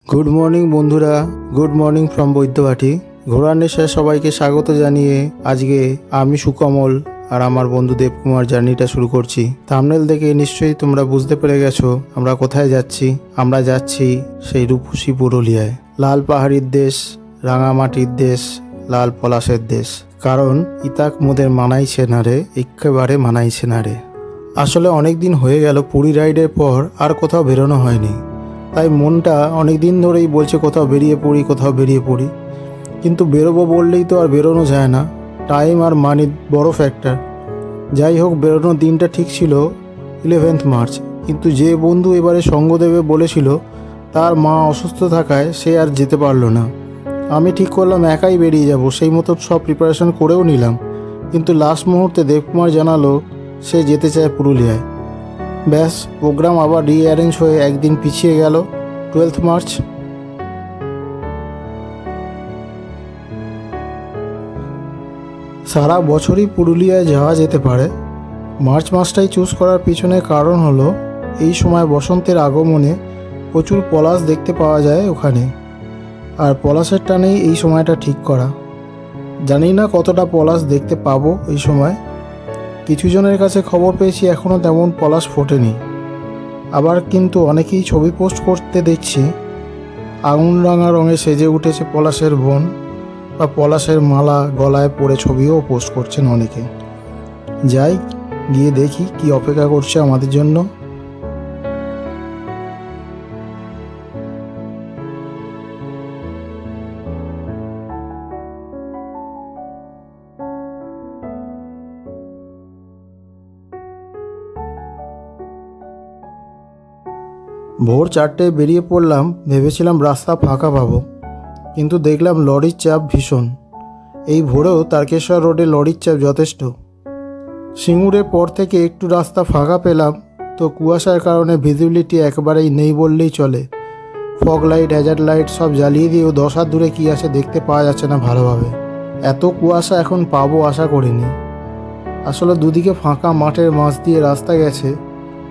Good morning বন্ধুরা, good morning from Baidyabati. ঘোড়ার নেশায় সবাইকে স্বাগত জানিয়ে আজকে আমি সুকমল আর আমার বন্ধু দেবকুমার জার্নিটা শুরু করছি। থাম্বনেল দেখে নিশ্চয়ই তোমরা বুঝতে পেরে গেছো আমরা কোথায় যাচ্ছি। আমরা যাচ্ছি সেই রূপসী পুরুলিয়ায়। লাল পাহাড়ির দেশ, রাঙামাটির দেশ, লাল পলাশের দেশ। কারণ ইতাক মোদের মানাইছে না রে, একেবারে মানাইছে না রে। আসলে অনেক দিন হয়ে গেল পুরী রাইডের পর আর কোথাও বেরোনো হয়নি, তাই মনটা অনেক দিন ধরেই বলছে কোথাও বেরিয়ে পড়ি, কোথাও বেরিয়ে পড়ি। কিন্তু বেরোবো বললেই তো আর বেরোনো যায় না, টাইম আর মানি বড় ফ্যাক্টর। যাই হোক, বেরোনোর দিনটা ঠিক ছিল 11 মার্চ, কিন্তু যে বন্ধু এবারে সঙ্গ দেবে বলেছিল তার মা অসুস্থ থাকায় সে আর যেতে পারলো না। আমি ঠিক করলাম একাই বেরিয়ে যাব, সেই মতো সব প্রিপারেশন করেও নিলাম। কিন্তু লাস্ট মুহূর্তে দেবকুমার জানালো সে যেতে চায় পুরুলিয়ায়। ব্যাস, প্রোগ্রাম আবার রিঅ্যারেঞ্জ হয়ে একদিন পিছিয়ে গেল 12 মার্চ। সারা বছরই পুরুলিয়ায় যাওয়া যেতে পারে, মার্চ মাসটাই চুজ করার পিছনে কারণ হলো এই সময় বসন্তের আগমনে প্রচুর পলাশ দেখতে পাওয়া যায় ওখানে, আর পলাশের টানেই এই সময়টা ঠিক করা। জানি না কতটা পলাশ দেখতে পাবো এই সময়। কিছু জনের কাছে খবর পেয়েছি এখনও তেমন পলাশ ফোটেনি। আবার কিন্তু অনেকেই ছবি পোস্ট করতে দেখছি আগুন রাঙা রঙে সেজে উঠেছে পলাশের বন, বা পলাশের মালা গলায় পরে ছবিও পোস্ট করছেন অনেকে। যাই গিয়ে দেখি কি অপেক্ষা করছে আমাদের জন্য। ভোর 4টায় বেরিয়ে পড়লাম, ভেবেছিলাম রাস্তা ফাঁকা পাবো, কিন্তু দেখলাম লরির চাপ ভীষণ। এই ভোরেও তারকেশ্বর রোডে লরির চাপ যথেষ্ট। সিঙ্গুরের পর থেকে একটু রাস্তা ফাঁকা পেলাম, তো কুয়াশার কারণে ভিজিবিলিটি একেবারেই নেই বললেই চলে। ফগ লাইট, হ্যাজার্ড লাইট সব জ্বালিয়ে দিয়েও 10 হাত দূরে কী আছে দেখতে পাওয়া যাচ্ছে না ভালোভাবে। এত কুয়াশা এখন পাবো আশা করিনি। আসলে দুদিকে ফাঁকা মাঠের মাঝ দিয়ে রাস্তা গেছে,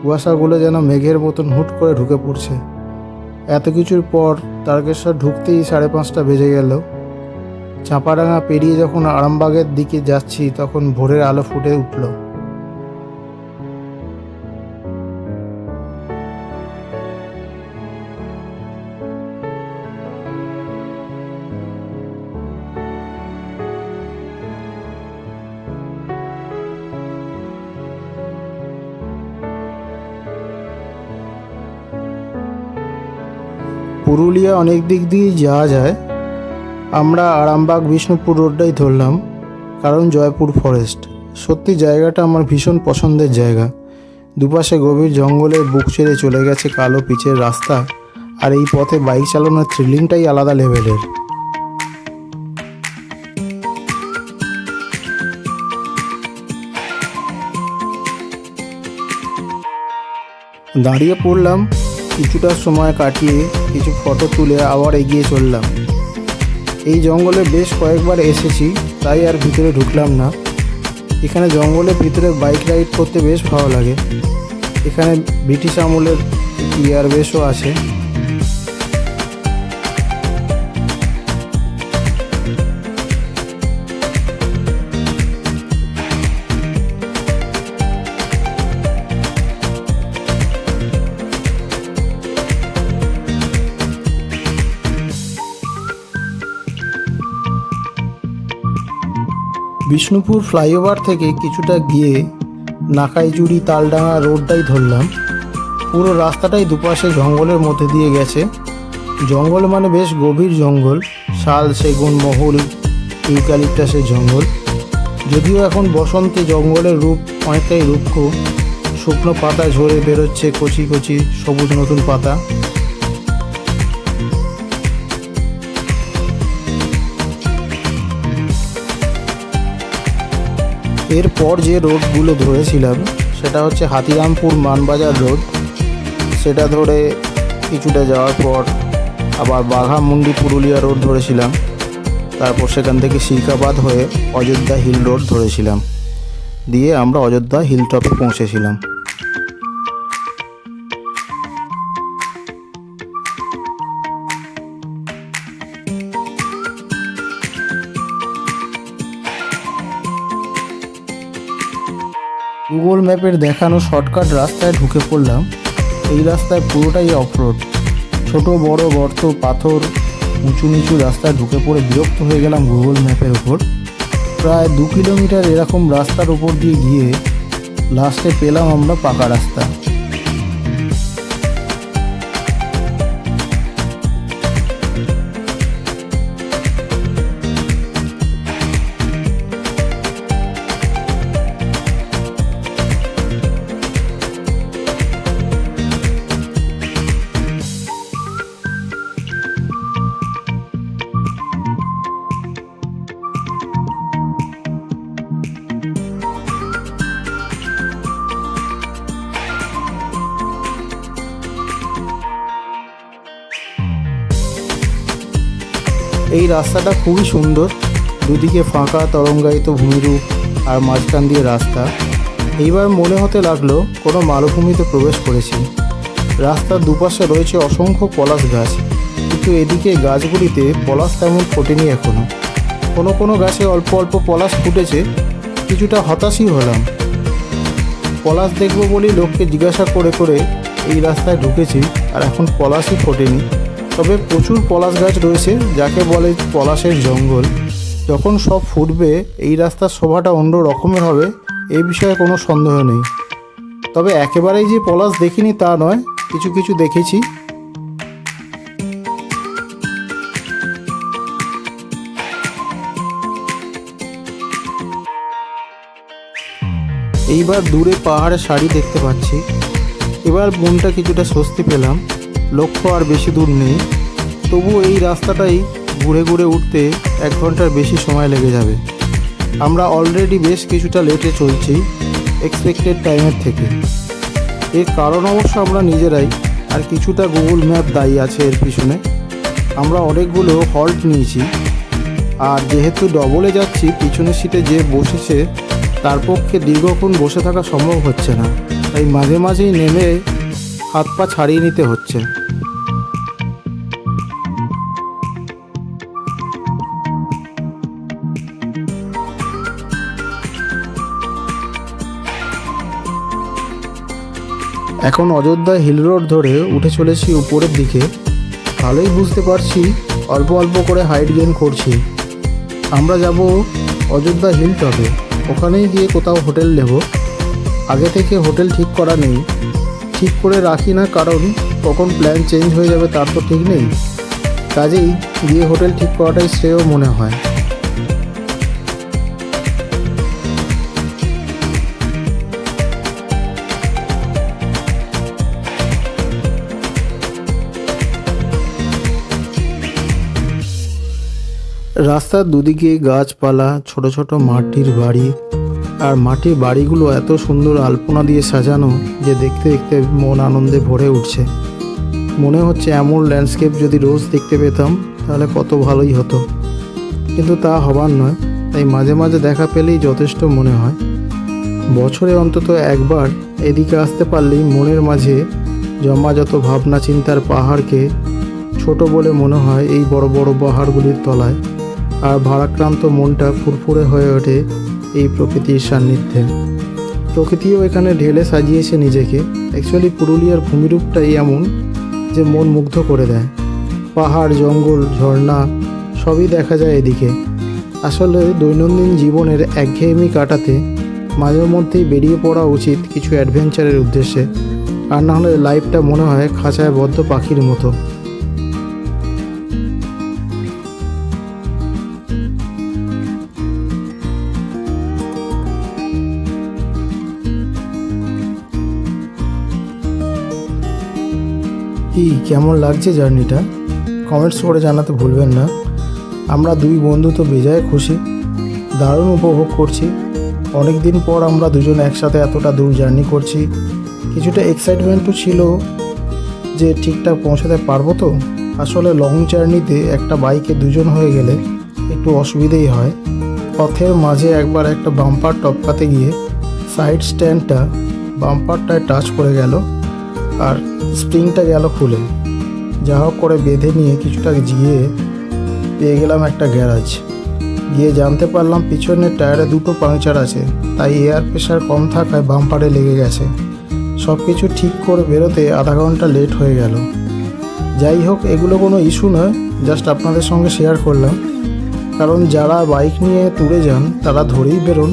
কুয়াশাগুলো যেন মেঘের মতন হুট করে ঢুকে পড়ছে। এত কিছুর পর তারকেশ্বর ঢুকতেই 5:30 বেজে গেল। চাঁপাডাঙ্গা পেরিয়ে যখন আরামবাগের দিকে যাচ্ছি তখন ভোরের আলো ফুটে উঠল। পুরুলিয়া অনেক দিক দিয়েই যাওয়া যায়। আমরা আরামবাগ বিষ্ণুপুর রোডটাই ধরলাম, কারণ জয়পুর ফরেস্ট সত্যি জায়গাটা আমার ভীষণ পছন্দের জায়গা। দুপাশে গভীর জঙ্গলের বুক ছেড়ে চলে গেছে কালো পিচের রাস্তা, আর এই পথে বাইক চালানোর থ্রিলিংটাই আলাদা লেভেলের। দাঁড়িয়ে পড়লাম, কিছুটা সময় কাটিয়ে কিছু ফটো তুলে আবার এগিয়ে চললাম। এই জঙ্গলে বেশ কয়েকবার এসেছি, তাই আর ভিতরে ঢুকলাম না। এখানে জঙ্গলের ভিতরে বাইক রাইড করতে বেশ ভালো লাগে। এখানে ব্রিটিশ আমলের এয়ারবেসও আছে। বিষ্ণুপুর ফ্লাইওভার থেকে কিছুটা গিয়ে নাকাইজুড়ি তালডাঙ্গা রোডটাই ধরলাম। পুরো রাস্তাটাই দুপাশে জঙ্গলের মধ্যে দিয়ে গেছে। জঙ্গল মানে বেশ গভীর জঙ্গল, শাল, সেগুন, মহুল, ইউক্যালিপটাসের জঙ্গল। যদিও এখন বসন্তে জঙ্গলের রূপ অনেকটাই রুক্ষ, শুকনো পাতা ঝরে বেরোচ্ছে কচি কচি সবুজ নতুন পাতা। এরপর যে রোডগুলো ধরেছিলাম সেটা হচ্ছে হাতিরামপুর মানবাজার রোড। সেটা ধরে কিছুটা যাওয়ার পর আবার বাঘামুন্ডি পুরুলিয়া রোড ধরেছিলাম। তারপর সেখান থেকে শিরকাবাদ হয়ে অযোধ্যা হিল রোড ধরেছিলাম, দিয়ে আমরা অযোধ্যা হিল টপে পৌঁছেছিলাম। গুগল ম্যাপের দেখানো শর্টকাট রাস্তায় ঢুকে পড়লাম। এই রাস্তায় পুরোটাই অফরোড, ছোট বড় গর্ত, পাথর, উঁচু নিচু রাস্তায় ঢুকে পড়ে বিরক্ত হয়ে গেলাম গুগল ম্যাপের ওপর। প্রায় 2 কিলোমিটার এরকম রাস্তার ওপর দিয়ে গিয়ে লাস্টে পেলাম আমরা পাকা রাস্তা। এই রাস্তাটা খুবই সুন্দর, দুদিকে ফাঁকা তরঙ্গায়িত ভূমিরূপ আর মাঝখান দিয়ে রাস্তা। এইবার মনে হতে লাগলো কোনো মালভূমিতে প্রবেশ করেছি। রাস্তার দুপাশে রয়েছে অসংখ্য পলাশ গাছ, কিন্তু এদিকে গাছগুলিতে পলাশ তেমন ফোটেনি এখনও। কোনো গাছে অল্প অল্প পলাশ ফুটেছে। কিছুটা হতাশই হলাম। পলাশ দেখবো বলেই লোককে জিজ্ঞাসা করে করে এই রাস্তায় ঢুকেছি, আর এখন পলাশই ফোটেনি। তবে প্রচুর পলাশ গাছ রয়েছে, যাকে বলে পলাশের জঙ্গল। যখন সব ফুটবে এই রাস্তার শোভাটা অন্য রকমের হবে, এই বিষয়ে কোনো সন্দেহ নেই। তবে একেবারেই যে পলাশ দেখিনি তা নয়, কিছু কিছু দেখেছি। এইবার দূরে পাহাড়ের সারি দেখতে পাচ্ছি। এবার মনটা কিছুটা স্বস্তি পেলাম। লক্ষ্য আর বেশি দূর নেই, তবু এই রাস্তাটাই ঘুরে ঘুরে উঠতে 1 ঘন্টার বেশি সময় লেগে যাবে। আমরা অলরেডি বেশ কিছুটা লেটে চলছি এক্সপেক্টেড টাইমের থেকে। এর কারণ অবশ্য আমরা নিজেরাই, আর কিছুটা গুগল ম্যাপ দায়ী আছে এর পিছনে। আমরা অনেকগুলো হল্ট নিয়েছি, আর যেহেতু ডবলে যাচ্ছি, পিছনের সিটে যে বসেছে তার পক্ষে দীর্ঘক্ষণ বসে থাকা সম্ভব হচ্ছে না, তাই মাঝে মাঝেই নেমে হাত পা ছাড়িয়ে নিতে হচ্ছে। এখন অযোধ্যা হিল রোড ধরে উঠে চলেছি উপরের দিকে। ভালোই বুঝতে পারছি অল্প অল্প করে হাইট গেইন করছি। আমরা যাব অযোধ্যা হিল টপে, ওখানেই গিয়ে কোথাও হোটেল নেব। আগে থেকে হোটেল ঠিক করা নেই, ঠিক করে রাখি না, কারণ কখন প্ল্যান চেঞ্জ হয়ে যাবে তার তো ঠিক নেই। কাজেই গিয়ে হোটেল ঠিক করাটাই শ্রেয় মনে হয়। রাস্তার দুদিকে গাছপালা, ছোট ছোট মাটির বাড়ি, আর মাটির বাড়িগুলো এত সুন্দর আলপনা দিয়ে সাজানো যে দেখতে দেখতে মন আনন্দে ভরে উঠছে। মনে হচ্ছে এমন ল্যান্ডস্কেপ যদি রোজ দেখতে পেতাম তাহলে কত ভালোই হতো, কিন্তু তা হবার নয়। তাই মাঝে মাঝে দেখা পেলেই যথেষ্ট মনে হয়। বছরে অন্তত একবার এদিকে আসতে পারলেই মনের মাঝে জমা যত ভাবনা চিন্তার পাহাড়কে ছোট বলে মনে হয় এই বড় বড় পাহাড়গুলির তলায়। আর ভারাক্রান্ত মনটা ফুরফুরে হয়ে ওঠে এই প্রকৃতির সান্নিধ্যে। প্রকৃতিও এখানে ঢেলে সাজিয়েছে নিজেকে। অ্যাকচুয়ালি পুরুলিয়ার ভূমিরূপটাই এমন যে মন মুগ্ধ করে দেয়। পাহাড়, জঙ্গল, ঝর্ণা সবই দেখা যায় এদিকে। আসলে দৈনন্দিন জীবনের একঘেয়েমি কাটাতে মাঝে মধ্যেই বেরিয়ে পড়া উচিত কিছু অ্যাডভেঞ্চারের উদ্দেশ্যে, আর না হলে লাইফটা মনে হয় খাঁচায় বদ্ধ পাখির মতো। কি কেমন লাগছে জার্নিটা, কমেন্টস করে জানাতে ভুলবেন না। আমরা 2 বন্ধু তো বেজায় খুশি, দারুণ উপভোগ করছি। অনেক দিন পর আমরা দুজন একসাথে এতটা দূর জার্নি করছি। কিছুটা এক্সাইটমেন্টও ছিল যে ঠিকঠাক পৌঁছাতে পারবো তো। আসলে লং জার্নিতে একটা বাইকে 2 জন হয়ে গেলে একটু অসুবিধেই হয়। পথের মাঝে একবার একটা বাম্পার টপকাতে গিয়ে সাইড স্ট্যান্ডটা বাম্পারটায় টাচ করে গেল, আর স্প্রিংটা গেল খুলে। যা হোক করে বেঁধে নিয়ে কিছুটা গিয়ে পেয়ে গেলাম একটা গ্যারাজ। গিয়ে জানতে পারলাম পিছনের টায়ারে দুটো পাংচার আছে, তাই এয়ার প্রেশার কম থাকায় বাম্পারে লেগে গেছে। সব কিছু ঠিক করে বেরোতে আধা ঘন্টা লেট হয়ে গেল। যাই হোক, এগুলো কোনো ইস্যু নয়, জাস্ট আপনাদের সঙ্গে শেয়ার করলাম। কারণ যারা বাইক নিয়ে ট্যুরে যান তারা ধরেই বেরোন,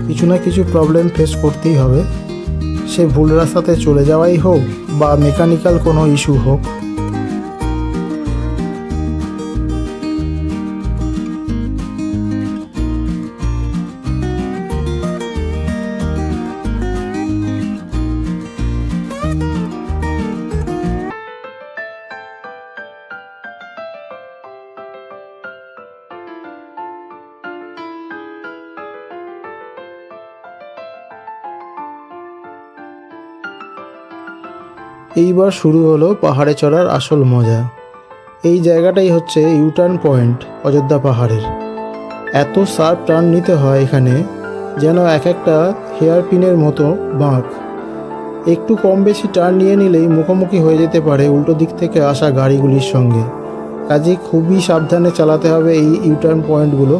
কিছু না কিছু প্রবলেম ফেস করতেই হবে, সে ভুল রাস্তাতে চলে যাওয়াই হোক বা মেকানিক্যাল কোনো ইস্যু হোক। এইবার শুরু হলো পাহাড়ে চড়ার আসল মজা। এই জায়গাটাই হচ্ছে ইউটার্ন পয়েন্ট অযোধ্যা পাহাড়ের। এত শার্প টার্ন নিতে হয় এখানে, যেন এক একটা হেয়ার পিনের মতো বাঁক। একটু কম বেশি টার্ন নিয়ে নিলেই মুখোমুখি হয়ে যেতে পারে উল্টো দিক থেকে আসা গাড়িগুলির সঙ্গে। কাজেই খুবই সাবধানে চালাতে হবে এই ইউটার্ন পয়েন্টগুলো।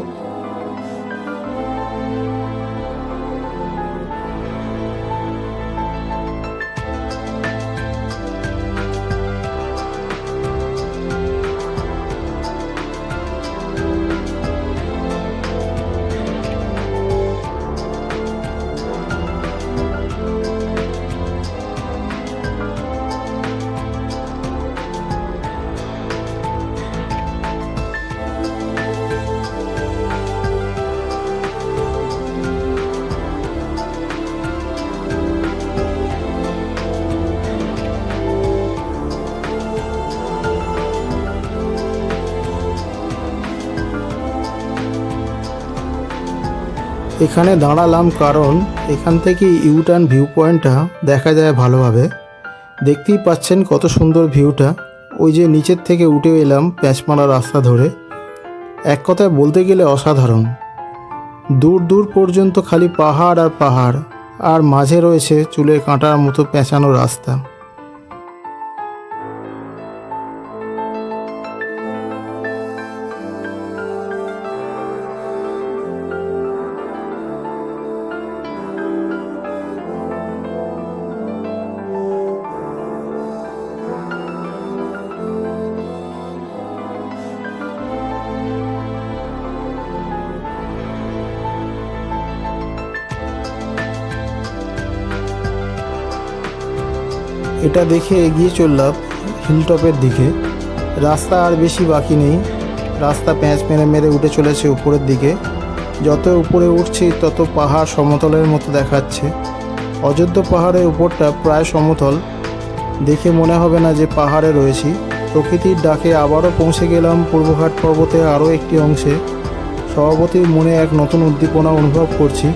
এখানে দাঁড়ালাম কারণ এখান থেকে ইউটার্ন ভিউ পয়েন্টটা দেখা যায় ভালোভাবে। দেখতেই পাচ্ছেন কত সুন্দর ভিউটা। ওই যে নিচের থেকে উঠে এলাম প্যাঁচমারা রাস্তা ধরে। এক কথায় বলতে গেলে অসাধারণ। দূর দূর পর্যন্ত খালি পাহাড় আর পাহাড়, আর মাঝে রয়েছে চুলের কাঁটার মতো পেঁচানো রাস্তা। এটা দেখে এগিয়ে চললাম হিলটপের দিকে। রাস্তা আর বেশি বাকি নেই, রাস্তা প্যাঁচ মেরে মেরে উঠে চলেছে উপরের দিকে। যত উপরে উঠছি তত পাহাড় সমতলের মতো দেখাচ্ছে। অযোধ্যা পাহাড়ের উপরটা প্রায় সমতল, দেখে মনে হবে না যে পাহাড়ে রয়েছি। প্রকৃতির ডাকে আবারও পৌঁছে গেলাম পূর্বঘাট পর্বতের আরও একটি অংশে। স্বভাবতই মনে এক নতুন উদ্দীপনা অনুভব করছি।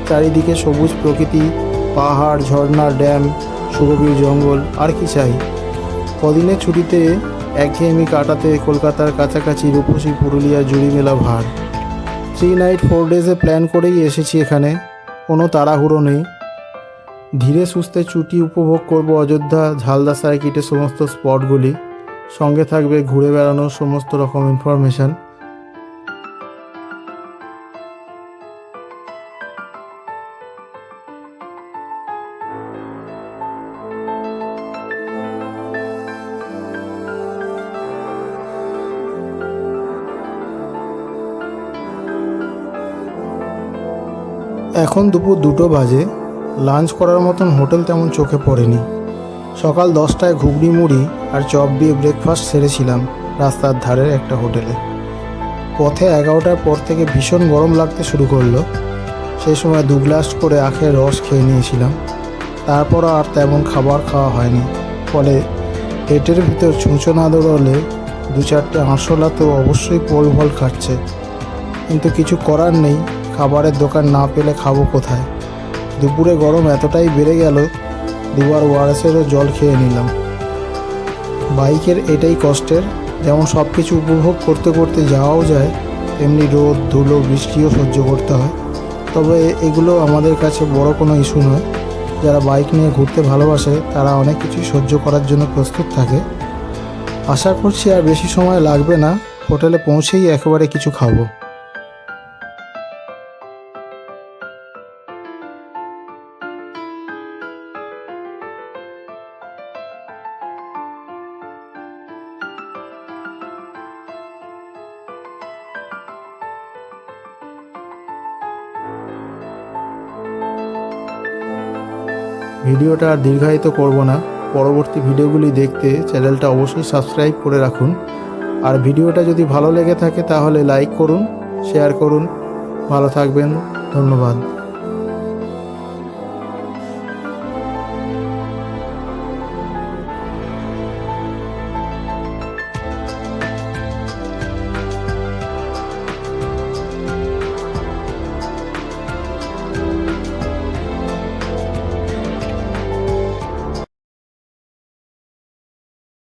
চারিদিকে সবুজ প্রকৃতি, পাহাড়, ঝর্ণা, ড্যাম, সুগভীর জঙ্গল, আর কি চাই। কদিনের ছুটিতে একঘেয়েমি কাটাতে কলকাতার কাছাকাছি রূপসী পুরুলিয়া জুড়ি মেলা ভার। 3 নাইট 4 ডেজে প্ল্যান করেই এসেছি এখানে, কোনো তাড়াহুড়ো নেই। ধীরে সুস্থে ছুটি উপভোগ করব অযোধ্যা ঝালদা সার্কিটের সমস্ত স্পটগুলি। সঙ্গে থাকবে ঘুরে বেড়ানোর সমস্ত রকম ইনফরমেশান। এখন দুপুর 2টো বাজে। লাঞ্চ করার মতন হোটেল তেমন চোখে পড়েনি। সকাল 10টায় ঘুগনি মুড়ি আর চপ দিয়ে ব্রেকফাস্ট সেরেছিলাম রাস্তার ধারের একটা হোটেলে। পথে 11টার পর থেকে ভীষণ গরম লাগতে শুরু করলো। সেই সময় 2 গ্লাস করে আখের রস খেয়ে নিয়েছিলাম। তারপর আর তেমন খাবার খাওয়া হয়নি। ফলে পেটের ভিতর ছুঁচো না দৌড়লে 2-4টে আঁশলা তো অবশ্যই পোল ভল খাচ্ছে। কিন্তু কিছু করার নেই, খাবারের দোকান না পেলে খাবো কোথায়। দুপুরে গরম এতটাই বেড়ে গেল, 2বার ওআরএসেরও জল খেয়ে নিলাম। বাইকের এটাই কষ্টের, যেমন সব কিছু উপভোগ করতে করতে যাওয়াও যায়, তেমনি রোদ, ধুলো, বৃষ্টিও সহ্য করতে হয়। তবে এগুলো আমাদের কাছে বড় কোনো ইস্যু নয়। যারা বাইক নিয়ে ঘুরতে ভালোবাসে তারা অনেক কিছুই সহ্য করার জন্য প্রস্তুত থাকে। আশা করছি আর বেশি সময় লাগবে না, হোটেলে পৌঁছেই একেবারে কিছু খাবো। ভিডিওটা আর দীর্ঘায়িত করব না। পরবর্তী ভিডিওগুলি দেখতে চ্যানেলটা অবশ্যই সাবস্ক্রাইব করে রাখুন। আর ভিডিওটা যদি ভালো লেগে থাকে তাহলে লাইক করুন, শেয়ার করুন। ভালো থাকবেন, ধন্যবাদ।